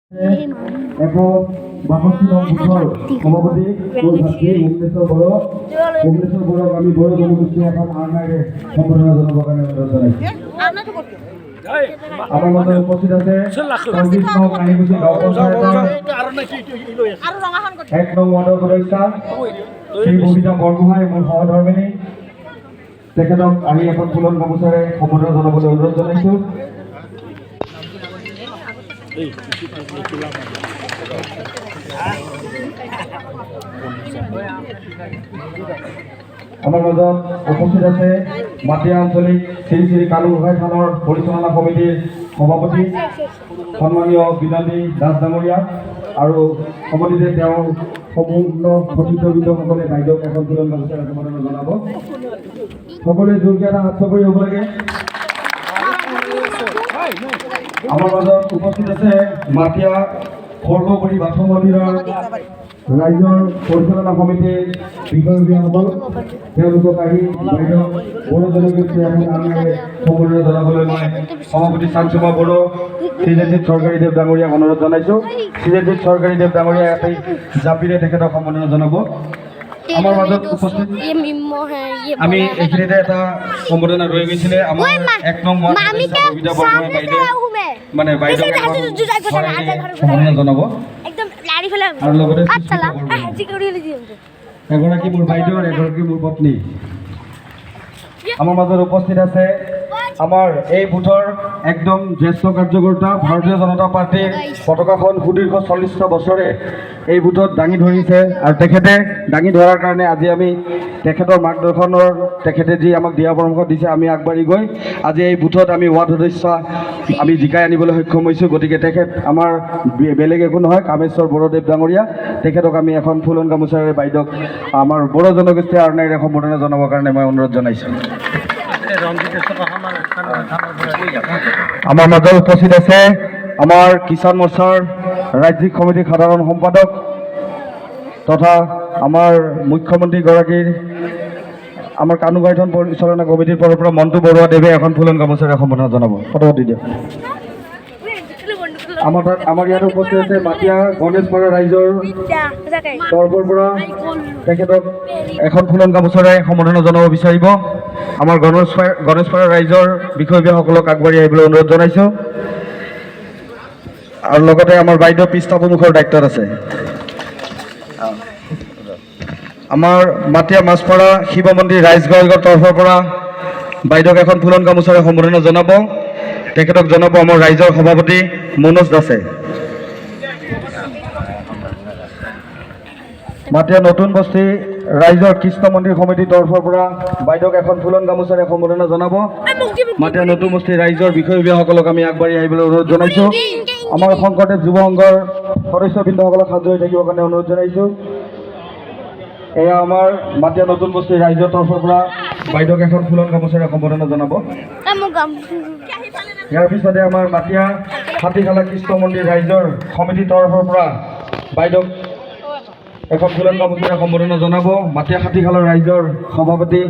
এখন 62 নং বুথৰ সভাপতি ছাত্ৰী ভুৱনেশ্বৰ বড়োক আমি বড়ো জনগোষ্ঠী এখন আৰনাইৰে সম্বৰ্ধনা জনাবৰ কাৰণে অনুৰোধ জনাইছোঁ। আমাৰ মাজত উপস্থিত আছে 34 নং আনিগুছি গাঁও পঞ্চায়তৰ 1 নং ৱাৰ্ডৰ সদস্যা শ্ৰী ববিতা বৰগোহাঁই, মোৰ সহধৰ্মিনী। তেখেতক আহি এখন ফুলন গামোচাৰে সম্বৰ্ধনা জনাবলৈ অনুৰোধ জনাইছোঁ। আমাৰ মাজত উপস্থিত আছে মাটিয়া আঞ্চলিক শ্ৰী শ্ৰী কালু গোহাঁই থানৰ পৰিচালনা সমিতিৰ সভাপতি সন্মানীয় বিনন্দী দাস ডাঙৰীয়া, আৰু সমিতিতে তেওঁৰ সম্পূৰ্ণ প্ৰতিনিধিসকলে বাইদেউক এখন ফুলন গামোচাৰে সম্বৰ্ধনা জনাব। সকলোৱে জোৰকে এটা হাত চাপৰি হ'ব লাগে। আমাৰ মাজত উপস্থিত আছে মাটিয়া খৰ্গপুৰী বাথৌ মন্দিৰৰ ৰাইজৰ পৰিচালনা সমিতিৰ বিষয়ববীয়াসকল। তেওঁলোকক আহি বাইদেউ বড়ো জনগোষ্ঠী এখন আৰনাইৰে সম্বৰ্ধনা জনাবলৈ মই সভাপতি চাঞ্চুমা বড়ো শ্ৰীজিত চৰকাৰী দেৱ ডাঙৰীয়াক অনুৰোধ জনাইছোঁ। শ্ৰীজিত চৰকাৰী দেৱ ডাঙৰীয়া এটি জাপিৰে তেখেতক সম্বৰ্ধনা জনাব। আমাৰ মাজত উপস্থিত আমি এইখিনিতে এটা সম্বৰ্ধনা ৰৈ গৈছিলে। আমাৰ 1 নং ববিতা বৰগোহাঁই বাইদেউ মানে বাইদেউক সম্বৰ্ধনা জনাব, আৰু লগতে এগৰাকী মোৰ বাইদেউ আৰু এগৰাকী মোৰ পত্নী। আমাৰ মাজত উপস্থিত আছে আমাৰ এই বুথৰ একদম জ্যেষ্ঠ কাৰ্যকৰ্তা, ভাৰতীয় জনতা পাৰ্টীৰ পতাকাখন সুদীৰ্ঘ 40টা বছৰে এই বুথত দাঙি ধৰিছে, আৰু তেখেতে দাঙি ধৰাৰ কাৰণে আজি আমি তেখেতৰ মাৰ্গদৰ্শনৰ তেখেতে যি আমাক দিয়া পৰামৰ্শ দিছে, আমি আগবাঢ়ি গৈ আজি এই বুথত আমি ৱাৰ্ড সদস্য আমি জিকাই আনিবলৈ সক্ষম হৈছোঁ। গতিকে তেখেত আমাৰ বেলেগ একো নহয়, কামেশ্বৰ বড়োদেৱ ডাঙৰীয়া। তেখেতক আমি এখন ফুলন গামোচাৰে বাইদেউক আমাৰ বড়ো জনগোষ্ঠীৰ আৰনাইৰে সম্বৰ্ধনা জনাবৰ কাৰণে মই অনুৰোধ জনাইছোঁ। আমাৰ মাজত উপস্থিত আছে আমাৰ কিষাণ মৰ্চাৰ ৰাজ্যিক সমিতিৰ সাধাৰণ সম্পাদক তথা আমাৰ মুখ্যমন্ত্ৰীগৰাকীৰ আমাৰ কানুগাইথন পৰিচালনা কমিটিৰ ফালৰ পৰা মণ্টু বৰুৱা দেৱে এখন ফুলন গামোচাৰে সম্বৰ্ধনা জনাব। ফটোপাতি দিয়ক। আমাৰ ইয়াত উপস্থিত আছে মাটিয়া গণেশপাৰা ৰাইজৰ তৰফৰ পৰা তেখেতক এখন ফুলন গামোচাৰে সম্বৰ্ধনা জনাব বিচাৰিব। আমাৰ গণেশপাৰা ৰাইজৰ বিষয়ববীয়াসকলক আগবাঢ়ি আহিবলৈ অনুৰোধ জনাইছোঁ। আৰু লগতে আমাৰ বাইদেউ পৃষ্ঠপোষকৰ দায়িত্বত আছে। আমাৰ মাটিয়া মাছপাৰা শিৱ মন্দিৰ ৰাইজগড়ৰ তৰফৰ পৰা বাইদেউক এখন ফুলন গামোচাৰে সম্বৰ্ধনা জনাব। তেখেতক জনাব আমাৰ ৰাইজৰ সভাপতি মনোজ দাসে। মাটিয়া নতুন বস্তি ৰাইজৰ কৃষ্ণ মন্দিৰ সমিতিৰ তৰফৰ পৰা বাইদেউক এখন ফুলন গামোচাৰে সম্বৰ্ধনা জনাব। মাটিয়া নতুন বস্তি ৰাইজৰ বিষয়ববীয়াসকলক আমি আগবাঢ়ি আহিবলৈ অনুৰোধ জনাইছোঁ। আমাৰ শংকৰদেৱ যুৱ সংঘৰ সদস্যবৃন্দসকলক সাজু হৈ থাকিবৰ কাৰণে অনুৰোধ জনাইছোঁ। এয়া আমাৰ মাটিয়া নতুন বস্তি ৰাইজৰ তৰফৰ পৰা বাইদেউক এখন ফুলন গামোচাৰে সম্বৰ্ধনা জনাব। ইয়াৰ পিছতে আমাৰ মাটিয়া হাতীখালা কৃষ্ণ মন্দিৰ ৰাইজৰ সমিতিৰ তৰফৰ পৰা বাইদেউক এখন ফুলন গামোচাৰে সম্বৰ্ধনা জনাব মাটিয়া হাতীখালা ৰাইজৰ সভাপতি